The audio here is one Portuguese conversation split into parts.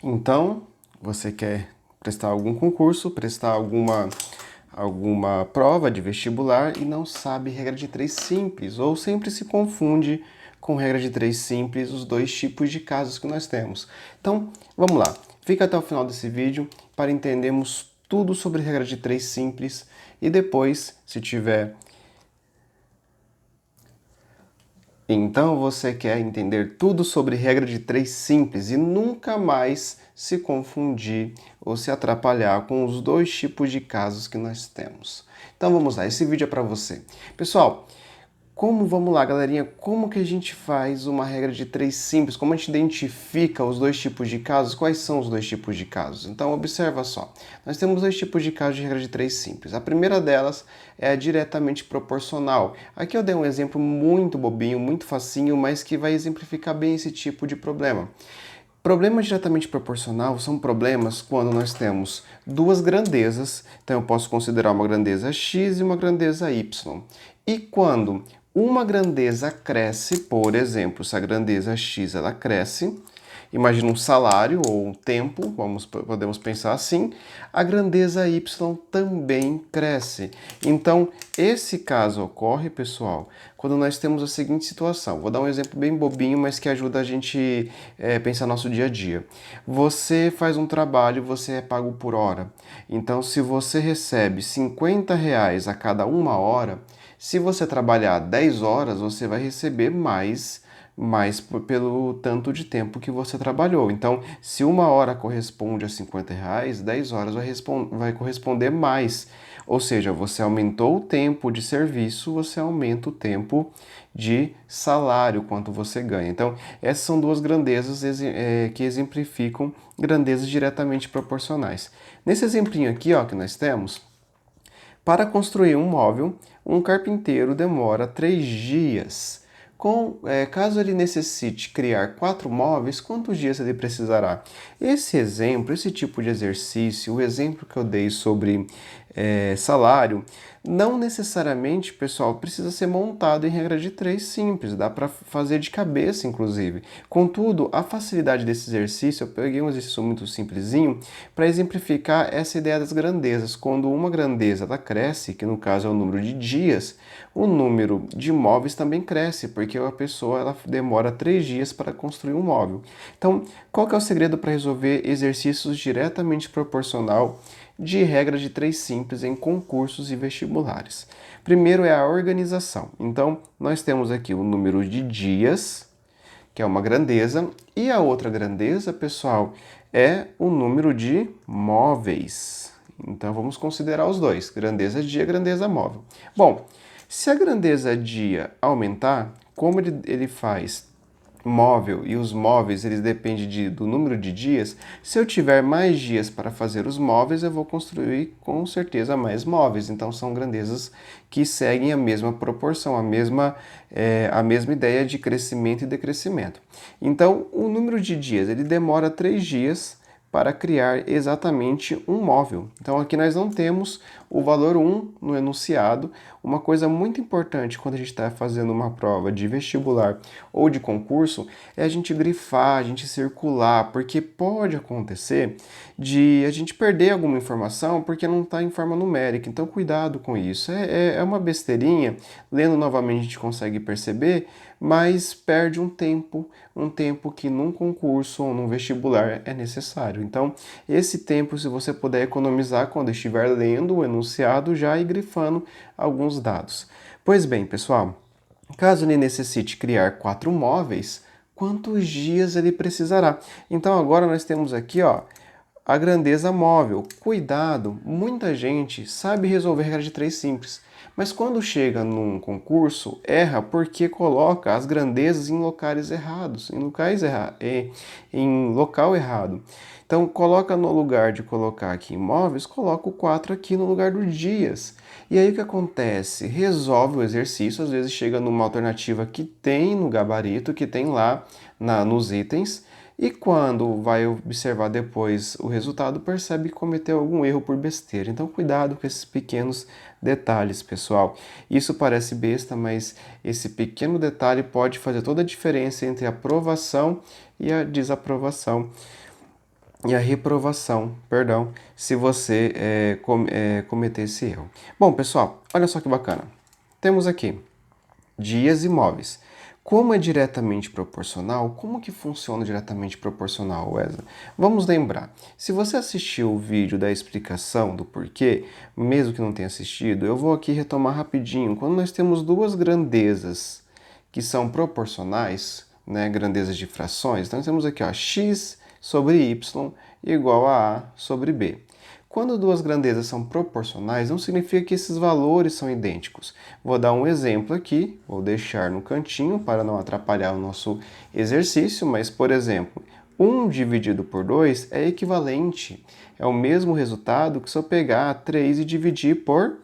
Então, você quer prestar algum concurso, prestar alguma prova de vestibular e não sabe regra de três simples, ou sempre se confunde com regra de três simples os dois tipos de casos que nós temos. Então, vamos lá. Fica até o final desse vídeo para entendermos tudo sobre regra de três simples e depois, se tiver. Então você quer entender tudo sobre regra de três simples e nunca mais se confundir ou se atrapalhar com os dois tipos de casos que nós temos. Então vamos lá, esse vídeo é para você. Pessoal, vamos lá, galerinha, como que a gente faz uma regra de três simples? Como a gente identifica os dois tipos de casos? Quais são os dois tipos de casos? Então, observa só. Nós temos dois tipos de casos de regra de três simples. A primeira delas é a diretamente proporcional. Aqui eu dei um exemplo muito bobinho, muito facinho, mas que vai exemplificar bem esse tipo de problema. Problema diretamente proporcional são problemas quando nós temos duas grandezas, então eu posso considerar uma grandeza x e uma grandeza y. E quando uma grandeza cresce, por exemplo, se a grandeza x ela cresce, imagina um salário ou um tempo, podemos pensar assim, a grandeza y também cresce. Então, esse caso ocorre, pessoal, quando nós temos a seguinte situação. Vou dar um exemplo bem bobinho, mas que ajuda a gente pensar nosso dia a dia. Você faz um trabalho, você é pago por hora. Então, se você recebe R$ 50 a cada 1 hora, se você trabalhar 10 horas, você vai receber mais pelo tanto de tempo que você trabalhou. Então, se 1 hora corresponde a R$ 50, 10 horas vai corresponder mais. Ou seja, você aumentou o tempo de serviço, você aumenta o tempo de salário, quanto você ganha. Então, essas são duas grandezas que exemplificam grandezas diretamente proporcionais. Nesse exemplinho aqui, ó, que nós temos, para construir um móvel, um carpinteiro demora 3 dias. Caso ele necessite criar 4 móveis, quantos dias ele precisará? Esse exemplo, esse tipo de exercício, o exemplo que eu dei sobre salário, não necessariamente, pessoal, precisa ser montado em regra de três simples, dá para fazer de cabeça, inclusive. Contudo, a facilidade desse exercício, eu peguei um exercício muito simplesinho para exemplificar essa ideia das grandezas. Quando uma grandeza ela cresce, que no caso é o número de dias, o número de móveis também cresce, porque a pessoa ela demora 3 dias para construir um móvel. Então, qual que é o segredo para resolver exercícios diretamente proporcional de regra de três simples em concursos e vestibulares? Primeiro é a organização. Então, nós temos aqui o número de dias, que é uma grandeza, e a outra grandeza, pessoal, é o número de móveis. Então, vamos considerar os dois, grandeza dia, grandeza móvel. Bom, se a grandeza dia aumentar, como ele faz móvel e os móveis eles dependem do número de dias, se eu tiver mais dias para fazer os móveis, eu vou construir com certeza mais móveis. Então são grandezas que seguem a mesma proporção, a mesma ideia de crescimento e decrescimento. Então o número de dias ele demora 3 dias para criar exatamente um móvel. Então aqui nós não temos o valor 1 no enunciado. Uma coisa muito importante quando a gente está fazendo uma prova de vestibular ou de concurso é a gente grifar, a gente circular, porque pode acontecer de a gente perder alguma informação porque não está em forma numérica. Então cuidado com isso. É uma besteirinha, lendo novamente a gente consegue perceber, mas perde um tempo que num concurso ou num vestibular é necessário. Então, esse tempo, se você puder economizar quando estiver lendo o enunciado, já ir grifando alguns dados. Pois bem, pessoal, caso ele necessite criar 4 móveis, quantos dias ele precisará? Então, agora nós temos aqui, ó, a grandeza móvel. Cuidado, muita gente sabe resolver regra de três simples, mas quando chega num concurso, erra porque coloca as grandezas em locais errados, em local errado. Então, coloca no lugar de colocar aqui móveis, coloca o 4 aqui no lugar dos dias. E aí o que acontece? Resolve o exercício, às vezes chega numa alternativa que tem no gabarito, que tem lá nos itens, e quando vai observar depois o resultado, percebe que cometeu algum erro por besteira. Então, cuidado com esses pequenos detalhes, pessoal. Isso parece besta, mas esse pequeno detalhe pode fazer toda a diferença entre a aprovação e a desaprovação e a reprovação, perdão, se você cometer esse erro. Bom, pessoal, olha só que bacana. Temos aqui dias e móveis. Como é diretamente proporcional, como que funciona diretamente proporcional, Wesley? Vamos lembrar, se você assistiu o vídeo da explicação do porquê, mesmo que não tenha assistido, eu vou aqui retomar rapidinho. Quando nós temos duas grandezas que são proporcionais, né, grandezas de frações, então nós temos aqui ó, x sobre y igual a sobre b. Quando duas grandezas são proporcionais, não significa que esses valores são idênticos. Vou dar um exemplo aqui, vou deixar no cantinho para não atrapalhar o nosso exercício, mas, por exemplo, 1 dividido por 2 é equivalente, é o mesmo resultado que se eu pegar 3 e dividir por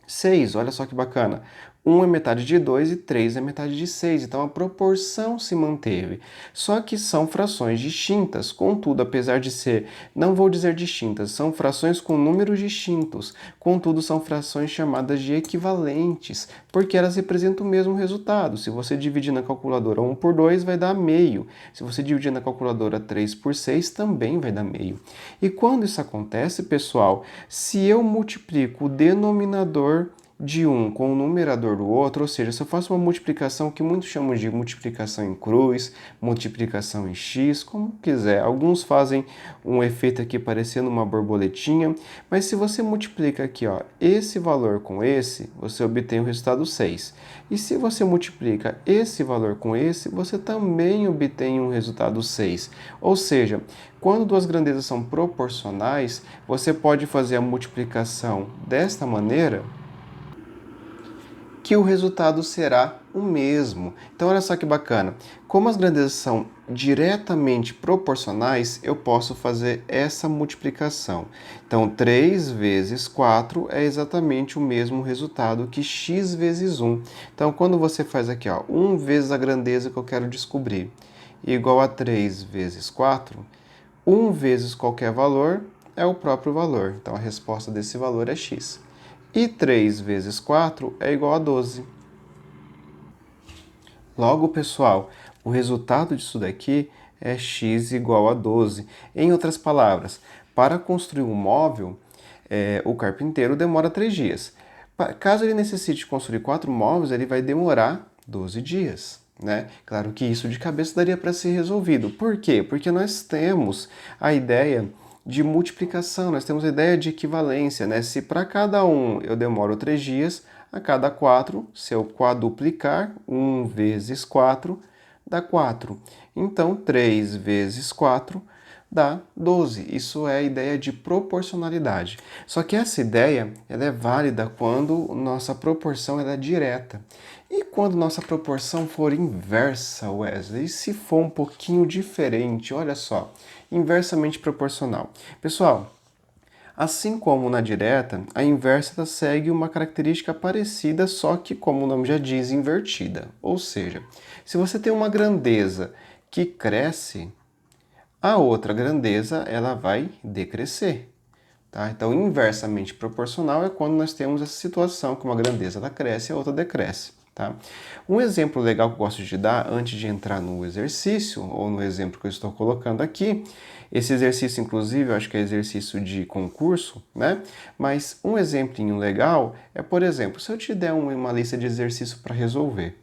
6, olha só que bacana. 1 é metade de 2 e 3 é metade de 6, então a proporção se manteve. Só que são frações distintas, contudo, apesar de ser, não vou dizer distintas, são frações com números distintos, contudo, são frações chamadas de equivalentes, porque elas representam o mesmo resultado. Se você dividir na calculadora 1 por 2, vai dar meio. Se você dividir na calculadora 3 por 6, também vai dar meio. E quando isso acontece, pessoal, se eu multiplico o denominador de um com o numerador do outro, ou seja, se eu faço uma multiplicação que muitos chamam de multiplicação em cruz, multiplicação em x, como quiser. Alguns fazem um efeito aqui parecendo uma borboletinha, mas se você multiplica aqui, ó, esse valor com esse, você obtém o resultado 6. E se você multiplica esse valor com esse, você também obtém um resultado 6. Ou seja, quando duas grandezas são proporcionais, você pode fazer a multiplicação desta maneira, que o resultado será o mesmo. Então, olha só que bacana. Como as grandezas são diretamente proporcionais, eu posso fazer essa multiplicação. Então, 3 vezes 4 é exatamente o mesmo resultado que x vezes 1. Então, quando você faz aqui, ó, 1 vezes a grandeza que eu quero descobrir, igual a 3 vezes 4, 1 vezes qualquer valor é o próprio valor. Então, a resposta desse valor é x. E 3 vezes 4 é igual a 12. Logo, pessoal, o resultado disso daqui é x igual a 12. Em outras palavras, para construir um móvel, o carpinteiro demora 3 dias. Caso ele necessite construir 4 móveis, ele vai demorar 12 dias. Né? Claro que isso de cabeça daria para ser resolvido. Por quê? Porque nós temos a ideia de multiplicação, nós temos a ideia de equivalência, né? Se para cada um eu demoro 3 dias, a cada 4, se eu quadruplicar, 1 vezes 4 dá 4. Então, 3 vezes 4 dá 12. Isso é a ideia de proporcionalidade. Só que essa ideia ela é válida quando nossa proporção ela é direta. E quando nossa proporção for inversa, Wesley? E se for um pouquinho diferente? Olha só, inversamente proporcional. Pessoal, assim como na direta, a inversa segue uma característica parecida, só que, como o nome já diz, invertida. Ou seja, se você tem uma grandeza que cresce, a outra grandeza ela vai decrescer. Tá? Então, inversamente proporcional é quando nós temos essa situação que uma grandeza ela cresce e a outra decresce. Tá? Um exemplo legal que eu gosto de dar antes de entrar no exercício, ou no exemplo que eu estou colocando aqui, esse exercício, inclusive, eu acho que é exercício de concurso, né? Mas um exemplinho legal é, por exemplo, se eu te der uma lista de exercícios para resolver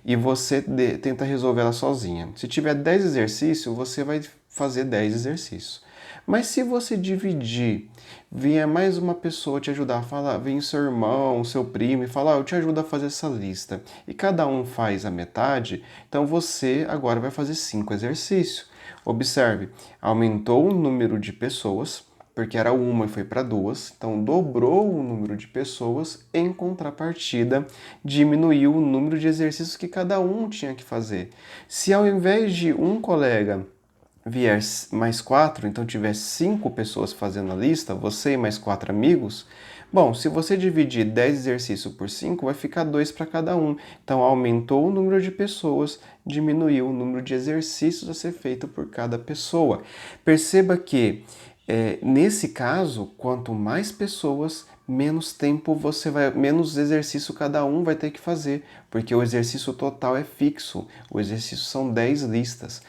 e você tenta resolver ela sozinha. Se tiver 10 exercícios, você vai fazer 10 exercícios. Mas se você dividir, vier mais uma pessoa te ajudar, vem seu irmão, seu primo e fala, eu te ajudo a fazer essa lista. E cada um faz a metade, então você agora vai fazer 5 exercícios. Observe, aumentou o número de pessoas, porque era uma e foi para 2, então dobrou o número de pessoas, em contrapartida, diminuiu o número de exercícios que cada um tinha que fazer. Se ao invés de um colega vier mais 4, então tiver 5 pessoas fazendo a lista, você e mais 4 amigos, bom, se você dividir 10 exercícios por 5, vai ficar 2 para cada um. Então, aumentou o número de pessoas, diminuiu o número de exercícios a ser feito por cada pessoa. Perceba que, nesse caso, quanto mais pessoas, menos exercício cada um vai ter que fazer, porque o exercício total é fixo. O exercício são 10 listas,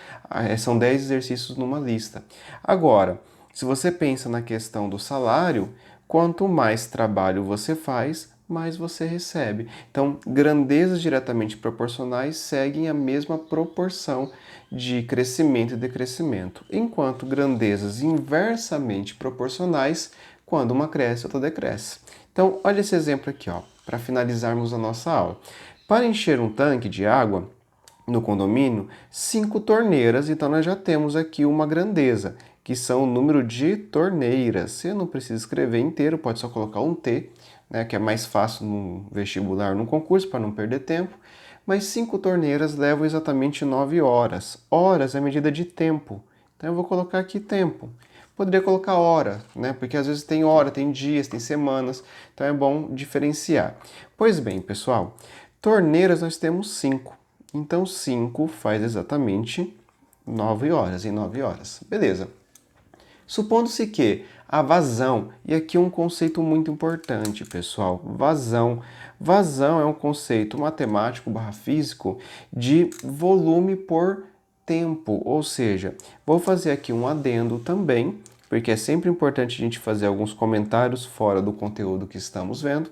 são 10 exercícios numa lista. Agora, se você pensa na questão do salário, quanto mais trabalho você faz, mais você recebe. Então, grandezas diretamente proporcionais seguem a mesma proporção de crescimento e decrescimento, enquanto grandezas inversamente proporcionais, quando uma cresce, outra decresce. Então, olha esse exemplo aqui, para finalizarmos a nossa aula. Para encher um tanque de água no condomínio, 5 torneiras, então nós já temos aqui uma grandeza, que são o número de torneiras. Você não precisa escrever inteiro, pode só colocar um T, né, que é mais fácil no vestibular, no concurso, para não perder tempo. Mas 5 torneiras levam exatamente 9 horas. Horas é medida de tempo. Então eu vou colocar aqui tempo. Poderia colocar hora, né? Porque às vezes tem hora, tem dias, tem semanas. Então é bom diferenciar. Pois bem, pessoal, torneiras nós temos 5. Então 5 faz exatamente 9 horas, em 9 horas. Beleza. Supondo-se que a vazão, e aqui um conceito muito importante, pessoal, vazão. Vazão é um conceito matemático / físico de volume por tempo, ou seja, vou fazer aqui um adendo também, porque é sempre importante a gente fazer alguns comentários fora do conteúdo que estamos vendo.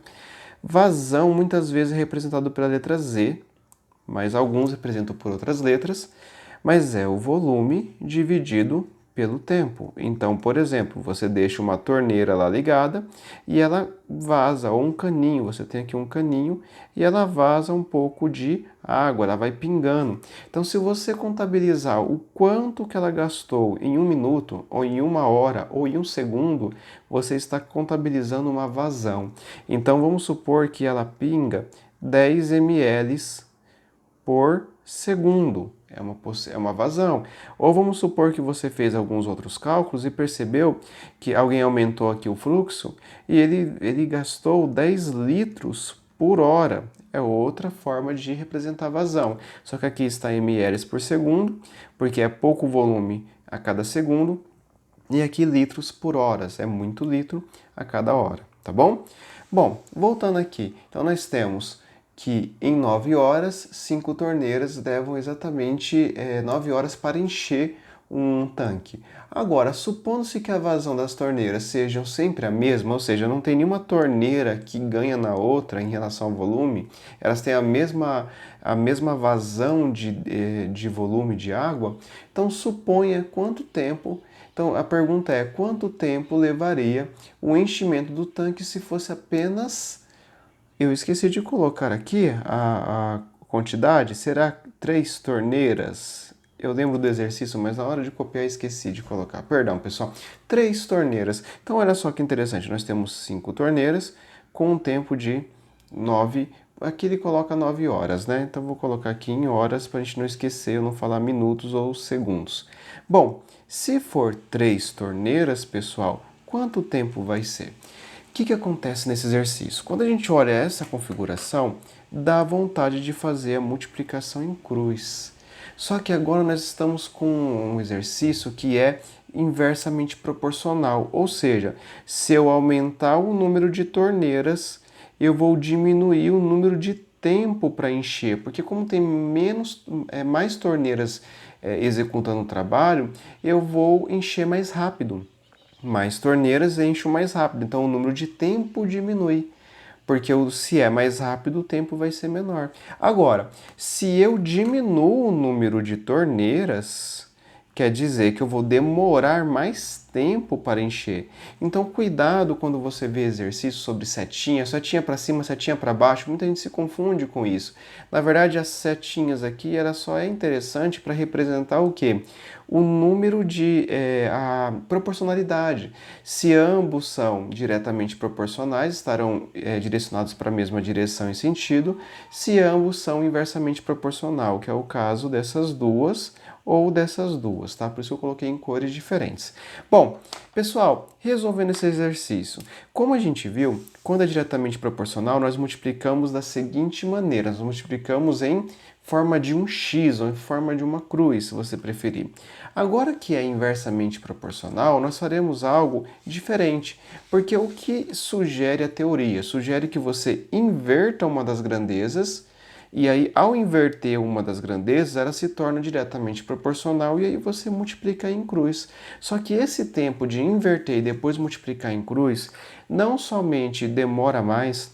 Vazão muitas vezes é representado pela letra Z, mas alguns representam por outras letras, mas é o volume dividido pelo tempo. Então, por exemplo, você deixa uma torneira lá ligada e ela vaza, ou um caninho, você tem aqui um caninho e ela vaza um pouco de água, ela vai pingando. Então, se você contabilizar o quanto que ela gastou em 1 minuto, ou em 1 hora, ou em 1 segundo, você está contabilizando uma vazão. Então, vamos supor que ela pinga 10 ml por segundo. É uma vazão. Ou vamos supor que você fez alguns outros cálculos e percebeu que alguém aumentou aqui o fluxo e ele gastou 10 litros por hora. É outra forma de representar vazão. Só que aqui está ml por segundo, porque é pouco volume a cada segundo. E aqui litros por hora, é muito litro a cada hora, tá bom? Bom, voltando aqui. Então nós temos que em 9 horas, 5 torneiras levam exatamente 9 horas para encher um tanque. Agora, supondo-se que a vazão das torneiras sejam sempre a mesma, ou seja, não tem nenhuma torneira que ganha na outra em relação ao volume, elas têm a mesma vazão de volume de água, então suponha quanto tempo. Então a pergunta é: quanto tempo levaria o enchimento do tanque se fosse apenas... Eu esqueci de colocar aqui a quantidade, será 3 torneiras? Eu lembro do exercício, mas na hora de copiar esqueci de colocar. Perdão, pessoal. 3 torneiras. Então, olha só que interessante, nós temos 5 torneiras com um tempo de 9. Aqui ele coloca 9 horas, né? Então, vou colocar aqui em horas para a gente não esquecer, eu não falar minutos ou segundos. Bom, se for 3 torneiras, pessoal, quanto tempo vai ser? O que acontece nesse exercício? Quando a gente olha essa configuração, dá vontade de fazer a multiplicação em cruz. Só que agora nós estamos com um exercício que é inversamente proporcional, ou seja, se eu aumentar o número de torneiras, eu vou diminuir o número de tempo para encher, porque como tem mais torneiras executando o trabalho, eu vou encher mais rápido. Mais torneiras encho mais rápido, então o número de tempo diminui, porque se é mais rápido, o tempo vai ser menor. Agora, se eu diminuo o número de torneiras, quer dizer que eu vou demorar mais tempo para encher. Então, cuidado quando você vê exercícios sobre setinha para cima, setinha para baixo, muita gente se confunde com isso. Na verdade, as setinhas aqui só é interessante para representar o quê? O número a proporcionalidade. Se ambos são diretamente proporcionais, estarão direcionados para a mesma direção e sentido. Se ambos são inversamente proporcional, que é o caso dessas duas, ou dessas duas, tá? Por isso eu coloquei em cores diferentes. Bom, pessoal, resolvendo esse exercício, como a gente viu, quando é diretamente proporcional, nós multiplicamos da seguinte maneira, nós multiplicamos em forma de um X ou em forma de uma cruz, se você preferir. Agora que é inversamente proporcional, nós faremos algo diferente, porque o que sugere a teoria? Sugere que você inverta uma das grandezas, e aí, ao inverter uma das grandezas, ela se torna diretamente proporcional e aí você multiplica em cruz. Só que esse tempo de inverter e depois multiplicar em cruz não somente demora mais,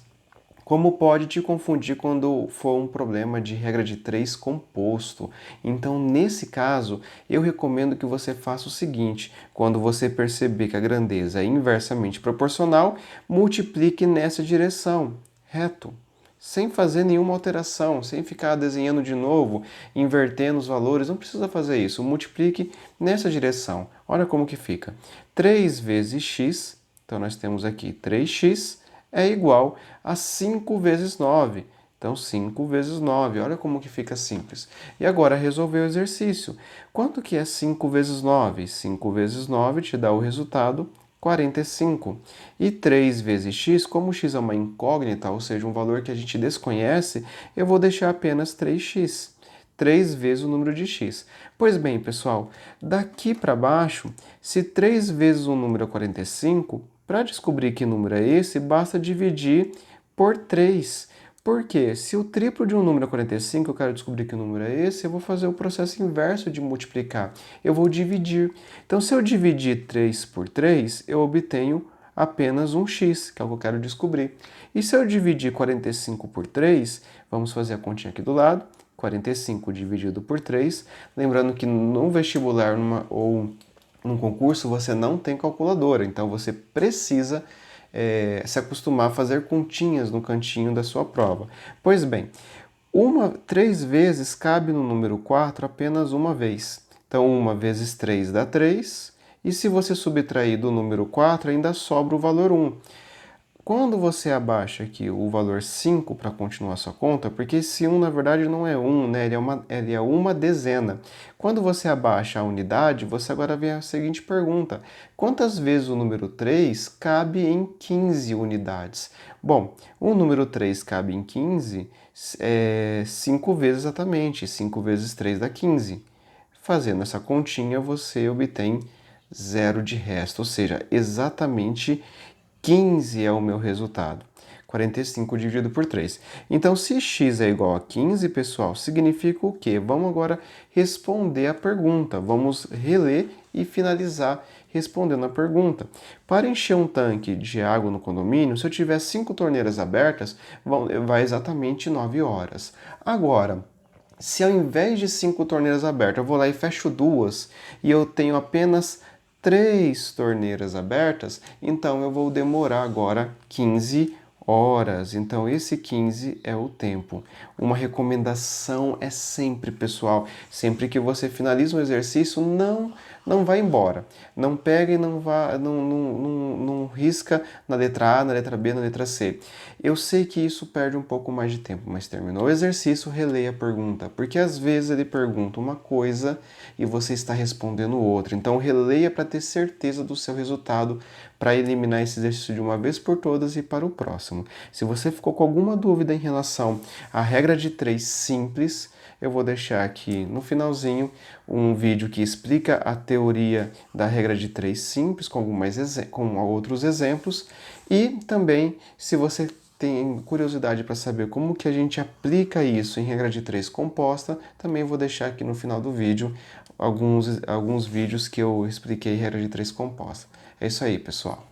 como pode te confundir quando for um problema de regra de 3 composto. Então, nesse caso, eu recomendo que você faça o seguinte: quando você perceber que a grandeza é inversamente proporcional, multiplique nessa direção, reto, sem fazer nenhuma alteração, sem ficar desenhando de novo, invertendo os valores, não precisa fazer isso. Multiplique nessa direção. Olha como que fica. 3 vezes x, então nós temos aqui 3x, é igual a 5 vezes 9. Então, 5 vezes 9, olha como que fica simples. E agora, resolver o exercício. Quanto que é 5 vezes 9? 5 vezes 9 te dá o resultado 45. E 3 vezes x, como x é uma incógnita, ou seja, um valor que a gente desconhece, eu vou deixar apenas 3x. 3 vezes o número de x. Pois bem, pessoal, daqui para baixo, se 3 vezes um número é 45, para descobrir que número é esse, basta dividir por 3. Por quê? Se o triplo de um número é 45, eu quero descobrir que número é esse, eu vou fazer o processo inverso de multiplicar. Eu vou dividir. Então, se eu dividir 3 por 3, eu obtenho apenas um x, que é o que eu quero descobrir. E se eu dividir 45 por 3, vamos fazer a continha aqui do lado, 45 dividido por 3, lembrando que no vestibular ou num concurso você não tem calculadora, então você precisa se acostumar a fazer continhas no cantinho da sua prova. Pois bem, 3 vezes cabe no número 4 apenas uma vez. Então, 1 vezes 3 dá 3, e se você subtrair do número 4, ainda sobra o valor 1. Quando você abaixa aqui o valor 5 para continuar sua conta, porque esse 1 na verdade não é 1, né? Ele é uma dezena. Quando você abaixa a unidade, você agora vem a seguinte pergunta: quantas vezes o número 3 cabe em 15 unidades? Bom, o número 3 cabe em 15 5 vezes exatamente. 5 vezes 3 dá 15. Fazendo essa continha, você obtém zero de resto, ou seja, exatamente 15 é o meu resultado. 45 dividido por 3. Então, se x é igual a 15, pessoal, significa o quê? Vamos agora responder a pergunta. Vamos reler e finalizar respondendo a pergunta. Para encher um tanque de água no condomínio, se eu tiver 5 torneiras abertas, vai exatamente 9 horas. Agora, se ao invés de 5 torneiras abertas, eu vou lá e fecho 2 e eu tenho apenas 3 torneiras abertas, então eu vou demorar agora 15 horas. Então esse 15 é o tempo. Uma recomendação é sempre, pessoal, sempre que você finaliza um exercício, não vá embora. Não pega e não risca na letra A, na letra B, na letra C. Eu sei que isso perde um pouco mais de tempo, mas terminou o exercício, releia a pergunta, porque às vezes ele pergunta uma coisa e você está respondendo outra. Então releia para ter certeza do seu resultado, para eliminar esse exercício de uma vez por todas e para o próximo. Se você ficou com alguma dúvida em relação à regra de 3 simples, eu vou deixar aqui no finalzinho um vídeo que explica a teoria da regra de 3 simples, com outros exemplos. E também, se você tem curiosidade para saber como que a gente aplica isso em regra de 3 composta, também vou deixar aqui no final do vídeo alguns vídeos que eu expliquei regra de 3 composta. É isso aí, pessoal.